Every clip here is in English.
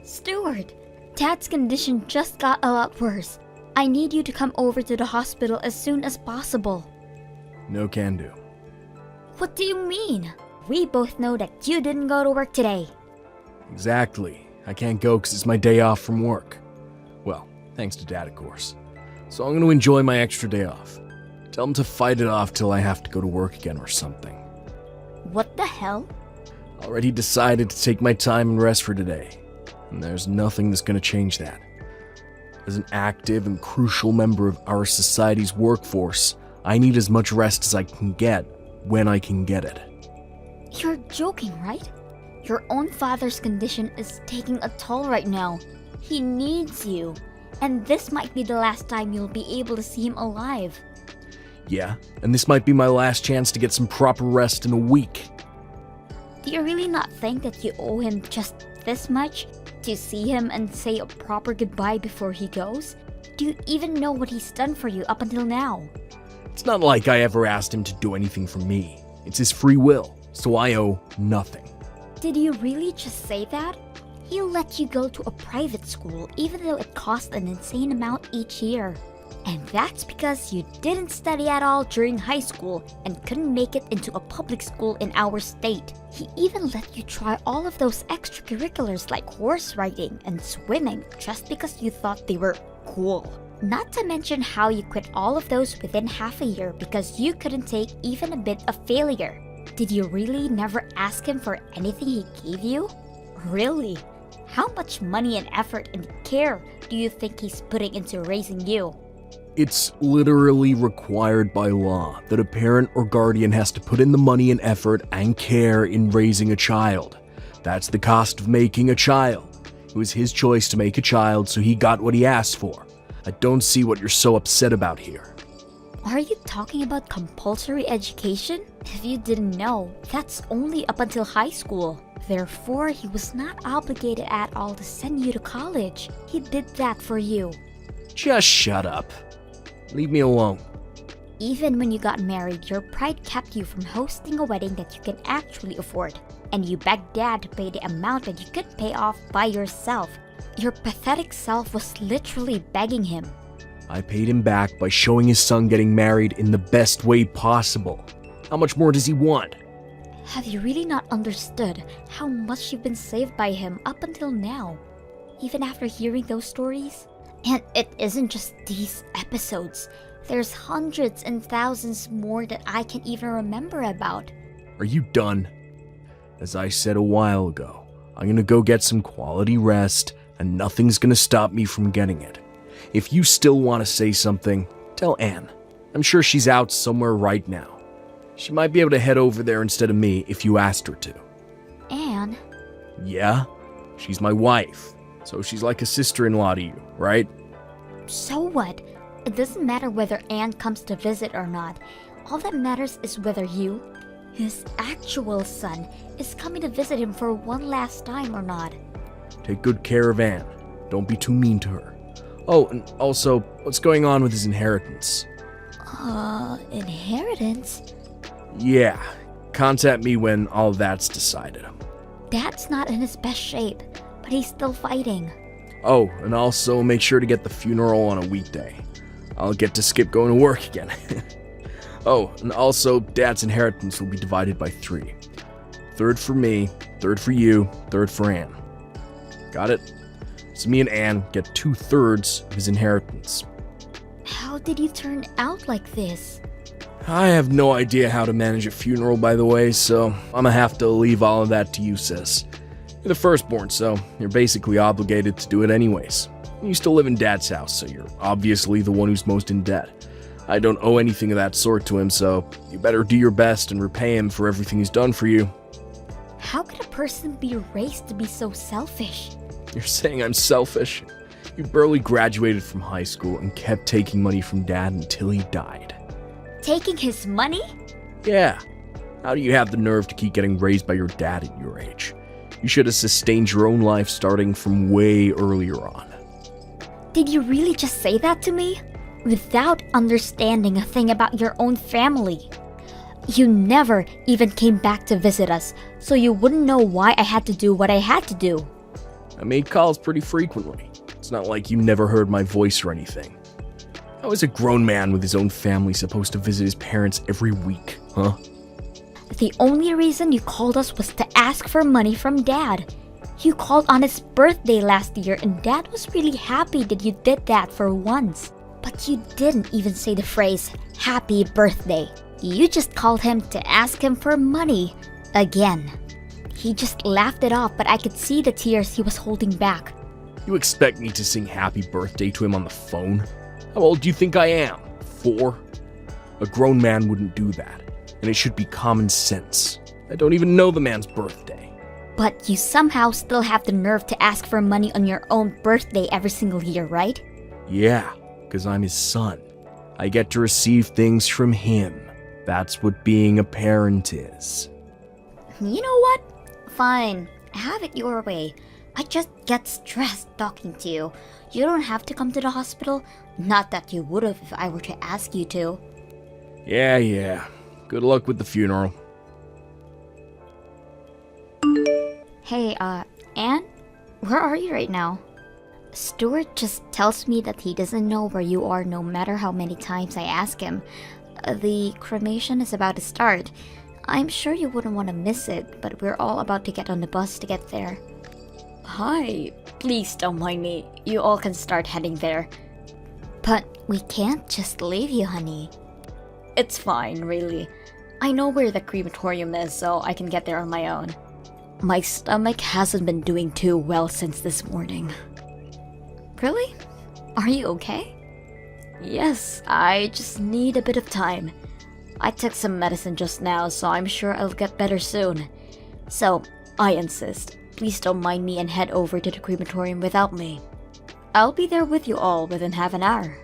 Stuart, Dad's condition just got a lot worse. I need you to come over to the hospital as soon as possible. No can do. What do you mean? We both know that you didn't go to work today. Exactly. I can't go because it's my day off from work. Well, thanks to Dad, of course. So I'm going to enjoy my extra day off. Tell him to fight it off till I have to go to work again or something. What the hell? Already decided to take my time and rest for today. And there's nothing that's going to change that. As an active and crucial member of our society's workforce, I need as much rest as I can get when I can get it. You're joking, right? Your own father's condition is taking a toll right now. He needs you. And this might be the last time you'll be able to see him alive. Yeah, and this might be my last chance to get some proper rest in a week. Do you really not think that you owe him just this much? To see him and say a proper goodbye before he goes? Do you even know what he's done for you up until now? It's not like I ever asked him to do anything for me. It's his free will, so I owe nothing. Did you really just say that? He'll let you go to a private school even though it costs an insane amount each year. And that's because you didn't study at all during high school and couldn't make it into a public school in our state. He even let you try all of those extracurriculars like horse riding and swimming just because you thought they were cool. Not to mention how you quit all of those within half a year because you couldn't take even a bit of failure. Did you really never ask him for anything he gave you? Really? How much money and effort and care do you think he's putting into raising you? It's literally required by law that a parent or guardian has to put in the money and effort and care in raising a child. That's the cost of making a child. It was his choice to make a child, so he got what he asked for. I don't see what you're so upset about here. Are you talking about compulsory education? If you didn't know, that's only up until high school. Therefore, he was not obligated at all to send you to college. He did that for you. Just shut up. Leave me alone. Even when you got married, your pride kept you from hosting a wedding that you can actually afford. And you begged Dad to pay the amount that you could pay off by yourself. Your pathetic self was literally begging him. I paid him back by showing his son getting married in the best way possible. How much more does he want? Have you really not understood how much you've been saved by him up until now? Even after hearing those stories? And it isn't just these episodes. There's hundreds and thousands more that I can't even remember about. Are you done? As I said a while ago, I'm gonna go get some quality rest, and nothing's gonna stop me from getting it. If you still want to say something, tell Anne. I'm sure she's out somewhere right now. She might be able to head over there instead of me if you asked her to. Anne? Yeah? She's my wife, so she's like a sister-in-law to you, right? So what? It doesn't matter whether Anne comes to visit or not. All that matters is whether you, his actual son, is coming to visit him for one last time or not. Take good care of Anne. Don't be too mean to her. Oh, and also, what's going on with his inheritance? Inheritance? Yeah, contact me when all that's decided. Dad's not in his best shape, but he's still fighting. Oh, and also make sure to get the funeral on a weekday. I'll get to skip going to work again. Oh, and also, Dad's inheritance will be divided by 3. Third for me, third for you, third for Anne. Got it? So me and Anne get 2/3 of his inheritance. How did you turn out like this? I have no idea how to manage a funeral, by the way, so I'm gonna have to leave all of that to you, sis. You're the firstborn, so you're basically obligated to do it anyways. You still live in Dad's house, so you're obviously the one who's most in debt. I don't owe anything of that sort to him, so you better do your best and repay him for everything he's done for you. How could a person be raised to be so selfish? You're saying I'm selfish? You barely graduated from high school and kept taking money from Dad until he died. Taking his money? Yeah. How do you have the nerve to keep getting raised by your dad at your age? You should have sustained your own life starting from way earlier on. Did you really just say that to me? Without understanding a thing about your own family. You never even came back to visit us, so you wouldn't know why I had to do what I had to do. I made calls pretty frequently. It's not like you never heard my voice or anything. How is a grown man with his own family supposed to visit his parents every week, huh? The only reason you called us was to ask for money from Dad. You called on his birthday last year and Dad was really happy that you did that for once. But you didn't even say the phrase, "Happy birthday." You just called him to ask him for money. Again. He just laughed it off, but I could see the tears he was holding back. You expect me to sing happy birthday to him on the phone? How old do you think I am? 4? A grown man wouldn't do that, and it should be common sense. I don't even know the man's birthday. But you somehow still have the nerve to ask for money on your own birthday every single year, right? Yeah, because I'm his son. I get to receive things from him. That's what being a parent is. You know what? Fine, have it your way. I just get stressed talking to you. You don't have to come to the hospital. Not that you would have if I were to ask you to. Yeah. Good luck with the funeral. Hey, Anne? Where are you right now? Stuart just tells me that he doesn't know where you are no matter how many times I ask him. The cremation is about to start. I'm sure you wouldn't want to miss it, but we're all about to get on the bus to get there. Hi, please don't mind me. You all can start heading there. But we can't just leave you, honey. It's fine, really. I know where the crematorium is, so I can get there on my own. My stomach hasn't been doing too well since this morning. Really? Are you okay? Yes, I just need a bit of time. I took some medicine just now, so I'm sure I'll get better soon. So, I insist. Please don't mind me and head over to the crematorium without me. I'll be there with you all within half an hour.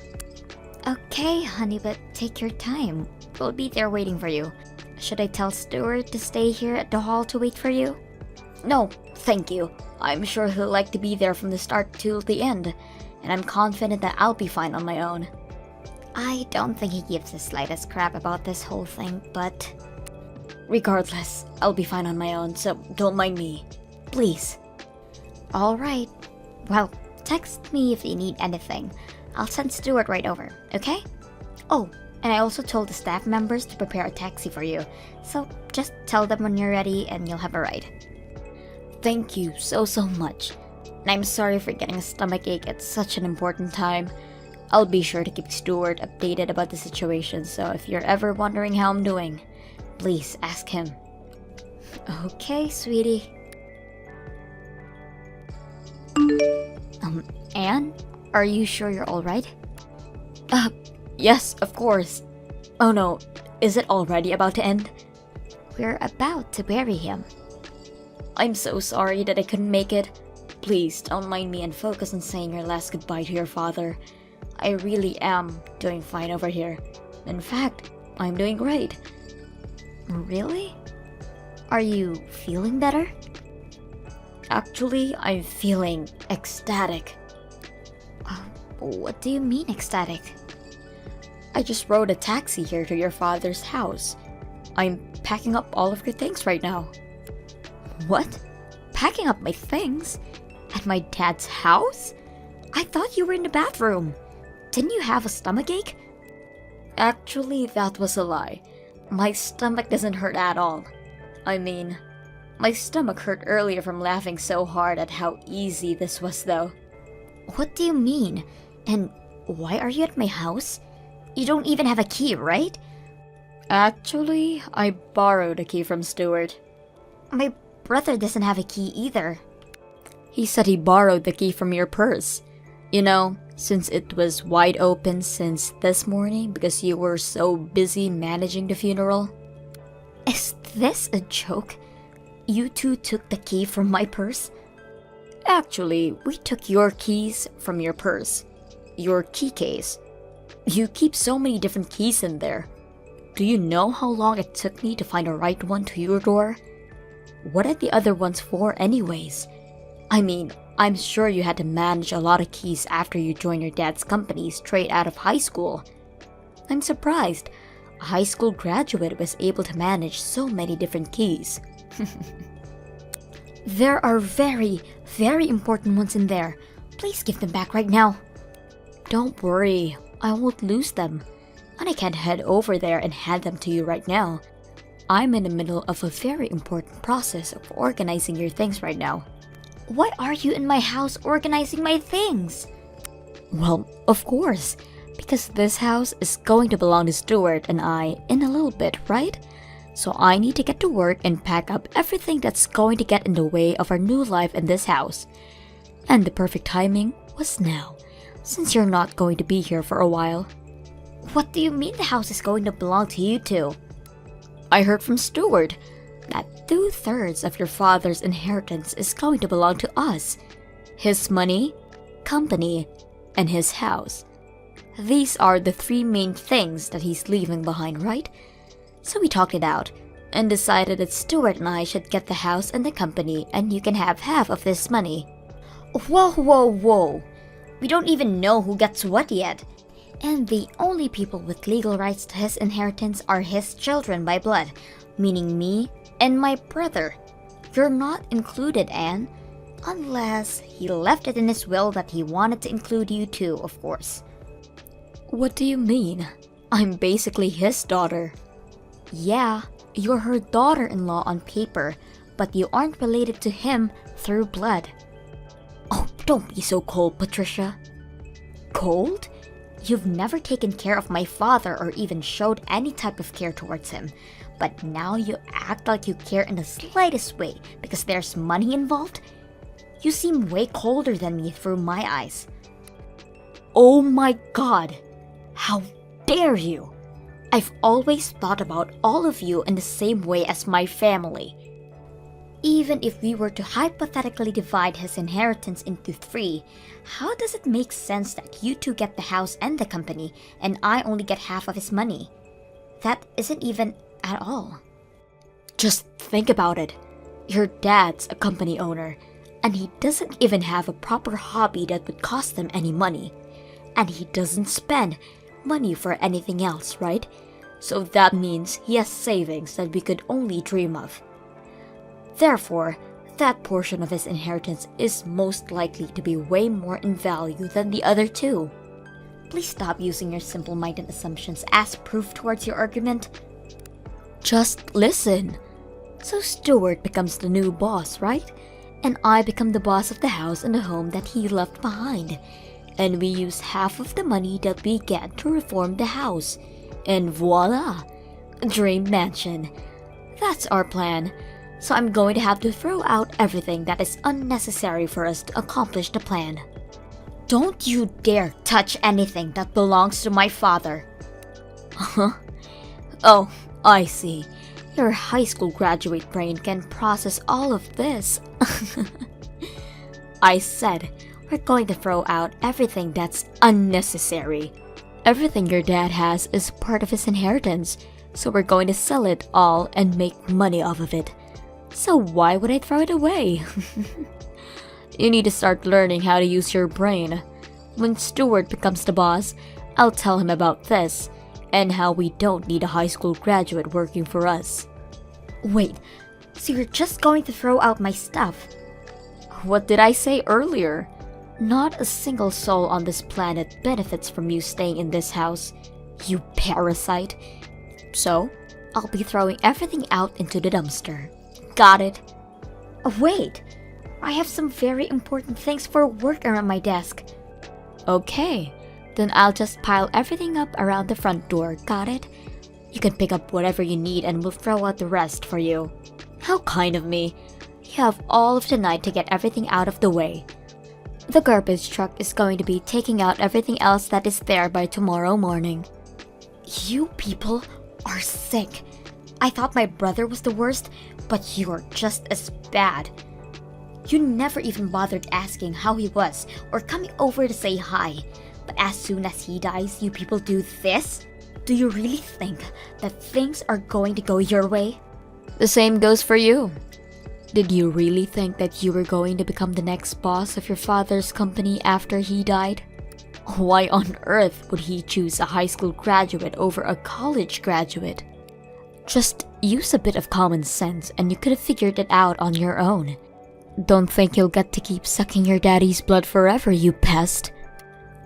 Okay, honey, but take your time. We'll be there waiting for you. Should I tell Stuart to stay here at the hall to wait for you? No, thank you. I'm sure he'll like to be there from the start till the end, and I'm confident that I'll be fine on my own. I don't think he gives the slightest crap about this whole thing, but... Regardless, I'll be fine on my own, so don't mind me. Please. Alright. Well, text me if you need anything. I'll send Stuart right over, okay? Oh, and I also told the staff members to prepare a taxi for you, so just tell them when you're ready and you'll have a ride. Thank you so much. And I'm sorry for getting a stomachache at such an important time. I'll be sure to keep Stuart updated about the situation, so if you're ever wondering how I'm doing, please ask him. Okay, sweetie. Anne? Are you sure you're alright? Yes, of course. Oh no, is it already about to end? We're about to bury him. I'm so sorry that I couldn't make it. Please don't mind me and focus on saying your last goodbye to your father. I really am doing fine over here. In fact, I'm doing great. Really? Are you feeling better? Actually, I'm feeling ecstatic. What do you mean ecstatic? I just rode a taxi here to your father's house. I'm packing up all of your things right now. What? Packing up my things? At my dad's house? I thought you were in the bathroom. Didn't you have a stomachache? Actually, that was a lie. My stomach doesn't hurt at all. I mean, my stomach hurt earlier from laughing so hard at how easy this was though. What do you mean? And why are you at my house? You don't even have a key, right? Actually, I borrowed a key from Stuart. My brother doesn't have a key either. He said he borrowed the key from your purse. You know, since it was wide open since this morning because you were so busy managing the funeral. Is this a joke? You two took the key from my purse? Actually, we took your keys from your purse. Your key case. You keep so many different keys in there. Do you know how long it took me to find the right one to your door? What are the other ones for anyways? I mean, I'm sure you had to manage a lot of keys after you joined your dad's company straight out of high school. I'm surprised a high school graduate was able to manage so many different keys. There are very, very important ones in there. Please give them back right now. Don't worry, I won't lose them. And I can't head over there and hand them to you right now. I'm in the middle of a very important process of organizing your things right now. Why are you in my house organizing my things? Well, of course, because this house is going to belong to Stuart and I in a little bit, right? So I need to get to work and pack up everything that's going to get in the way of our new life in this house. And the perfect timing was now, since you're not going to be here for a while. What do you mean the house is going to belong to you two? I heard from Stuart that 2/3 of your father's inheritance is going to belong to us. His money, company, and his house. These are the 3 main things that he's leaving behind, right? So we talked it out and decided that Stuart and I should get the house and the company, and you can have half of this money. Whoa, whoa, whoa. We don't even know who gets what yet. And the only people with legal rights to his inheritance are his children by blood, meaning me and my brother. You're not included, Anne. Unless he left it in his will that he wanted to include you too, of course. What do you mean? I'm basically his daughter. Yeah, you're her daughter-in-law on paper, but you aren't related to him through blood. Oh, don't be so cold, Patricia. Cold? You've never taken care of my father or even showed any type of care towards him. But now you act like you care in the slightest way because there's money involved? You seem way colder than me through my eyes. Oh my god! How dare you! I've always thought about all of you in the same way as my family. Even if we were to hypothetically divide his inheritance into 3, how does it make sense that you two get the house and the company, and I only get half of his money? That isn't even at all. Just think about it. Your dad's a company owner, and he doesn't even have a proper hobby that would cost him any money. And he doesn't spend money for anything else, right? So that means he has savings that we could only dream of. Therefore, that portion of his inheritance is most likely to be way more in value than the other 2. Please stop using your simple-minded assumptions as proof towards your argument. Just listen. So Stuart becomes the new boss, right? And I become the boss of the house and the home that he left behind. And we use half of the money that we get to reform the house. And voila! Dream mansion. That's our plan. So I'm going to have to throw out everything that is unnecessary for us to accomplish the plan. Don't you dare touch anything that belongs to my father. Huh? Oh, I see. Your high school graduate brain can process all of this. I said, we're going to throw out everything that's unnecessary. Everything your dad has is part of his inheritance, so we're going to sell it all and make money off of it. So why would I throw it away? You need to start learning how to use your brain. When Stuart becomes the boss, I'll tell him about this, and how we don't need a high school graduate working for us. Wait, so you're just going to throw out my stuff? What did I say earlier? Not a single soul on this planet benefits from you staying in this house, you parasite. So, I'll be throwing everything out into the dumpster. Got it? Wait, I have some very important things for work around my desk. Okay, then I'll just pile everything up around the front door, got it? You can pick up whatever you need and we'll throw out the rest for you. How kind of me. You have all of the night to get everything out of the way. The garbage truck is going to be taking out everything else that is there by tomorrow morning. You people are sick. I thought my brother was the worst, but you're just as bad. You never even bothered asking how he was or coming over to say hi. But as soon as he dies, you people do this? Do you really think that things are going to go your way? The same goes for you. Did you really think that you were going to become the next boss of your father's company after he died? Why on earth would he choose a high school graduate over a college graduate? Just use a bit of common sense and you could have figured it out on your own. Don't think you'll get to keep sucking your daddy's blood forever, you pest.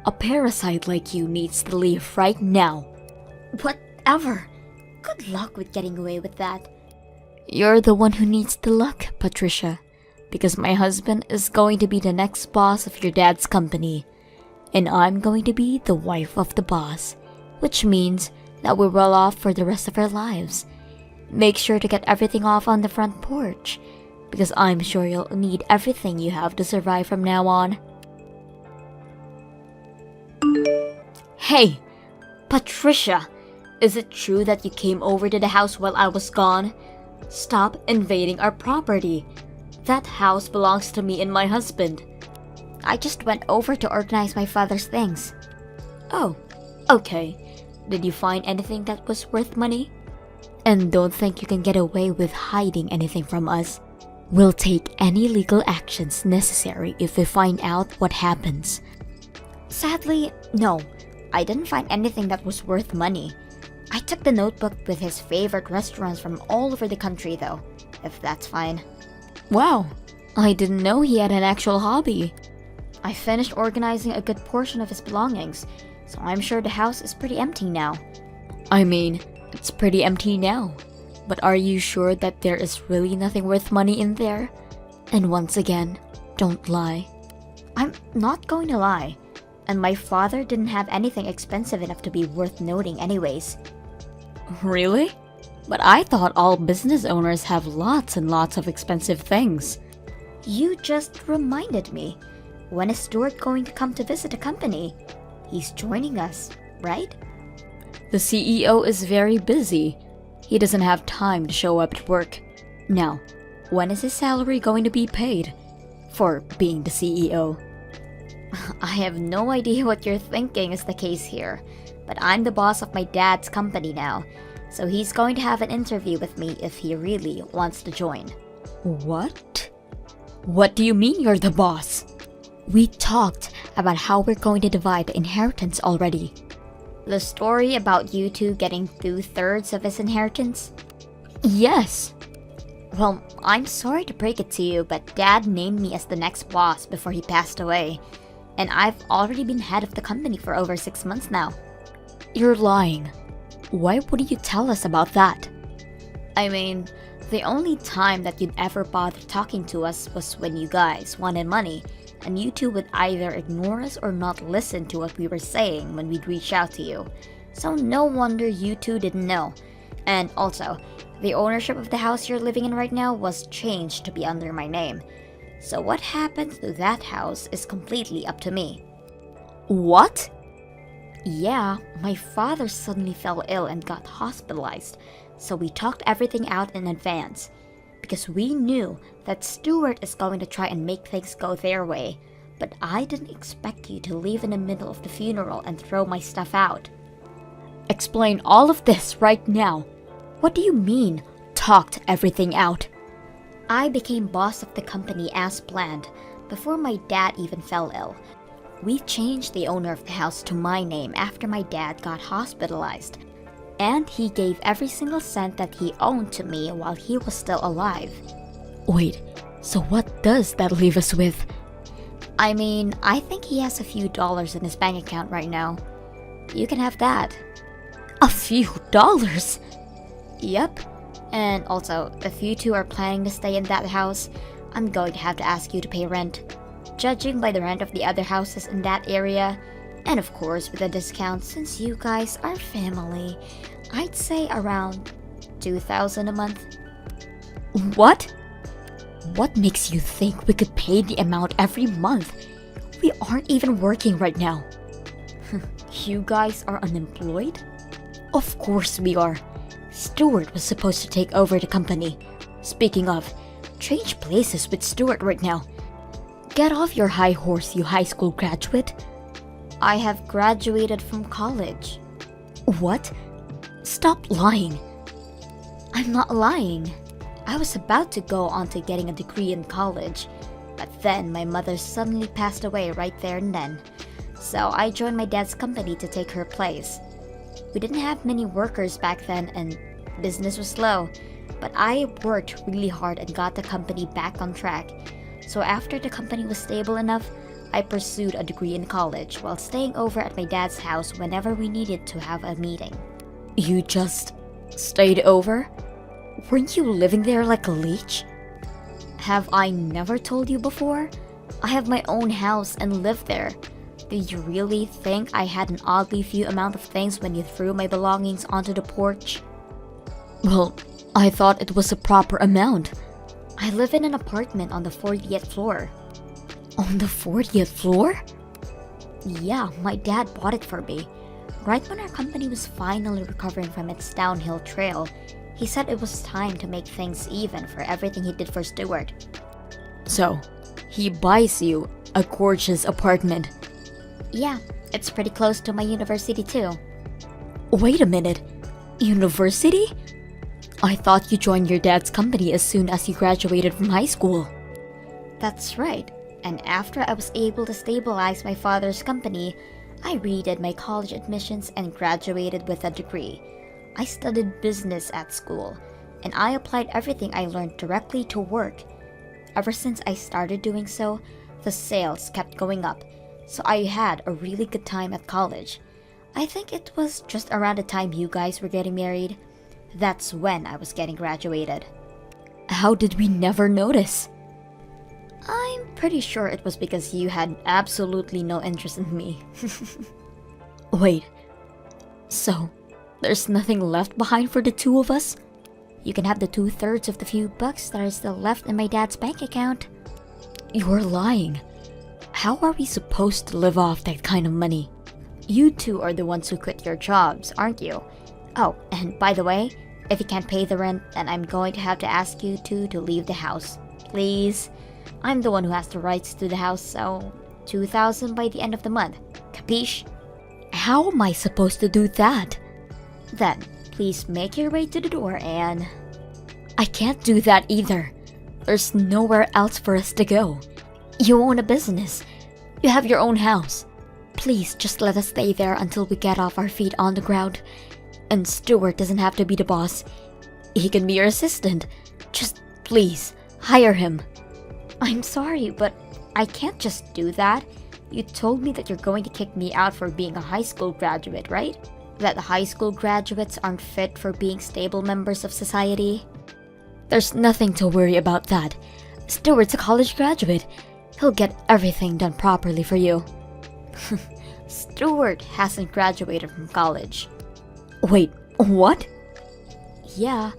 A parasite like you needs to leave right now. Whatever. Good luck with getting away with that. You're the one who needs the luck, Patricia. Because my husband is going to be the next boss of your dad's company. And I'm going to be the wife of the boss. Which means that we're well off for the rest of our lives. Make sure to get everything off on the front porch. Because I'm sure you'll need everything you have to survive from now on. Hey, Patricia, is it true that you came over to the house while I was gone? Stop invading our property. That house belongs to me and my husband. I just went over to organize my father's things. Oh, okay. Did you find anything that was worth money? And don't think you can get away with hiding anything from us. We'll take any legal actions necessary if we find out what happens. Sadly, no. I didn't find anything that was worth money. I took the notebook with his favorite restaurants from all over the country though, if that's fine. Wow, I didn't know he had an actual hobby. I finished organizing a good portion of his belongings, so I'm sure the house is pretty empty now. I mean, it's pretty empty now. But are you sure that there is really nothing worth money in there? And once again, don't lie. I'm not going to lie. And my father didn't have anything expensive enough to be worth noting anyways. Really? But I thought all business owners have lots and lots of expensive things. You just reminded me. When is Stuart going to come to visit the company? He's joining us, right? The CEO is very busy. He doesn't have time to show up at work. Now, when is his salary going to be paid? For being the CEO. I have no idea what you're thinking is the case here, but I'm the boss of my dad's company now, so he's going to have an interview with me if he really wants to join. What? What do you mean you're the boss? We talked about how we're going to divide the inheritance already. The story about you two getting 2/3 of his inheritance? Yes. Well, I'm sorry to break it to you, but Dad named me as the next boss before he passed away. And I've already been head of the company for over 6 months now. You're lying. Why wouldn't you tell us about that? I mean, the only time that you'd ever bother talking to us was when you guys wanted money, and you two would either ignore us or not listen to what we were saying when we'd reach out to you. So no wonder you two didn't know. And also, the ownership of the house you're living in right now was changed to be under my name. So what happens to that house is completely up to me. What? Yeah, my father suddenly fell ill and got hospitalized, so we talked everything out in advance. Because we knew that Stuart is going to try and make things go their way, but I didn't expect you to leave in the middle of the funeral and throw my stuff out. Explain all of this right now. What do you mean, talked everything out? I became boss of the company as planned, before my dad even fell ill. We changed the owner of the house to my name after my dad got hospitalized. And he gave every single cent that he owned to me while he was still alive. Wait, so what does that leave us with? I mean, I think he has a few dollars in his bank account right now. You can have that. A few dollars? Yep. And also, if you two are planning to stay in that house, I'm going to have to ask you to pay rent. Judging by the rent of the other houses in that area, and of course with a discount since you guys are family, I'd say around $2,000 a month. What? What makes you think we could pay the amount every month? We aren't even working right now. You guys are unemployed? Of course we are. Stuart was supposed to take over the company. Speaking of, change places with Stuart right now. Get off your high horse, you high school graduate. I have graduated from college. What? Stop lying. I'm not lying. I was about to go on to getting a degree in college, but then my mother suddenly passed away right there and then. So I joined my dad's company to take her place. We didn't have many workers back then and business was slow, but I worked really hard and got the company back on track. So after the company was stable enough, I pursued a degree in college while staying over at my dad's house whenever we needed to have a meeting. You just stayed over? Weren't you living there like a leech? Have I never told you before? I have my own house and live there. Did you really think I had an oddly few amount of things when you threw my belongings onto the porch? Well, I thought it was a proper amount. I live in an apartment on the 40th floor. On the 40th floor? Yeah, my dad bought it for me. Right when our company was finally recovering from its downhill trail, he said it was time to make things even for everything he did for Stuart. So, he buys you a gorgeous apartment. Yeah, it's pretty close to my university too. Wait a minute, university? I thought you joined your dad's company as soon as you graduated from high school. That's right, and after I was able to stabilize my father's company, I redid my college admissions and graduated with a degree. I studied business at school, and I applied everything I learned directly to work. Ever since I started doing so, the sales kept going up, so I had a really good time at college. I think it was just around the time you guys were getting married. That's when I was getting graduated. How did we never notice? I'm pretty sure it was because you had absolutely no interest in me. Wait, so there's nothing left behind for the two of us? You can have the 2/3 of the few bucks that are still left in my dad's bank account. You're lying. How are we supposed to live off that kind of money? You two are the ones who quit your jobs, aren't you? Oh, and by the way, if you can't pay the rent, then I'm going to have to ask you two to leave the house. Please. I'm the one who has the rights to the house, so $2,000 by the end of the month. Capiche? How am I supposed to do that? Then, please make your way to the door and... I can't do that either. There's nowhere else for us to go. You own a business. You have your own house. Please just let us stay there until we get off our feet on the ground. And Stuart doesn't have to be the boss. He can be your assistant. Just please, hire him. I'm sorry, but I can't just do that. You told me that you're going to kick me out for being a high school graduate, right? That high school graduates aren't fit for being stable members of society? There's nothing to worry about that. Stuart's a college graduate. He'll get everything done properly for you. Stuart hasn't graduated from college. Wait, what? Yeah,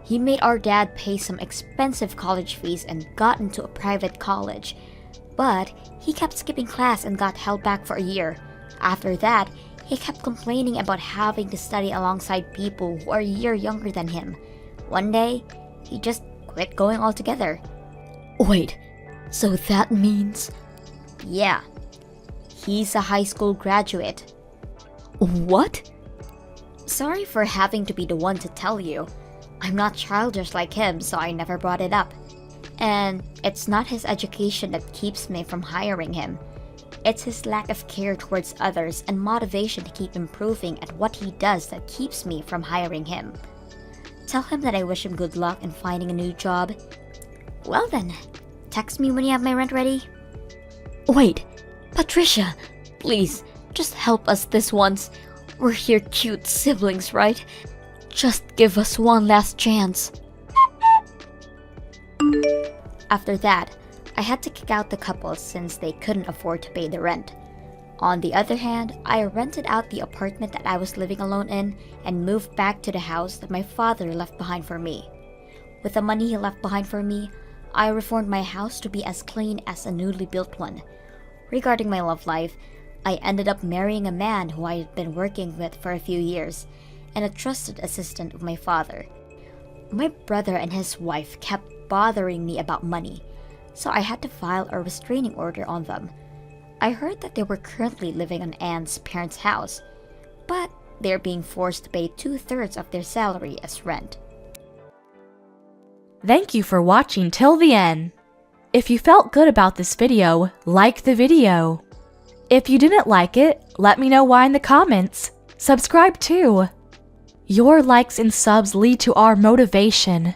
he made our dad pay some expensive college fees and got into a private college. But he kept skipping class and got held back for a year. After that, he kept complaining about having to study alongside people who are a year younger than him. One day, he just quit going altogether. Wait, so that means... Yeah, he's a high school graduate. What? Sorry for having to be the one to tell you. I'm not childish like him, so I never brought it up. And it's not his education that keeps me from hiring him. It's his lack of care towards others and motivation to keep improving at what he does that keeps me from hiring him. Tell him that I wish him good luck in finding a new job. Well then, text me when you have my rent ready. Wait, Patricia, please, just help us this once. We're here cute siblings, right? Just give us one last chance. After that, I had to kick out the couple since they couldn't afford to pay the rent. On the other hand, I rented out the apartment that I was living alone in and moved back to the house that my father left behind for me. With the money he left behind for me, I reformed my house to be as clean as a newly built one. Regarding my love life, I ended up marrying a man who I had been working with for a few years, and a trusted assistant of my father. My brother and his wife kept bothering me about money, so I had to file a restraining order on them. I heard that they were currently living on Anne's parents' house, but they're being forced to pay 2/3 of their salary as rent. Thank you for watching till the end. If you felt good about this video, like the video. If you didn't like it, let me know why in the comments. Subscribe too. Your likes and subs lead to our motivation.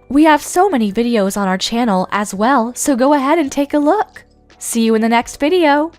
We have so many videos on our channel as well, so go ahead and take a look. See you in the next video.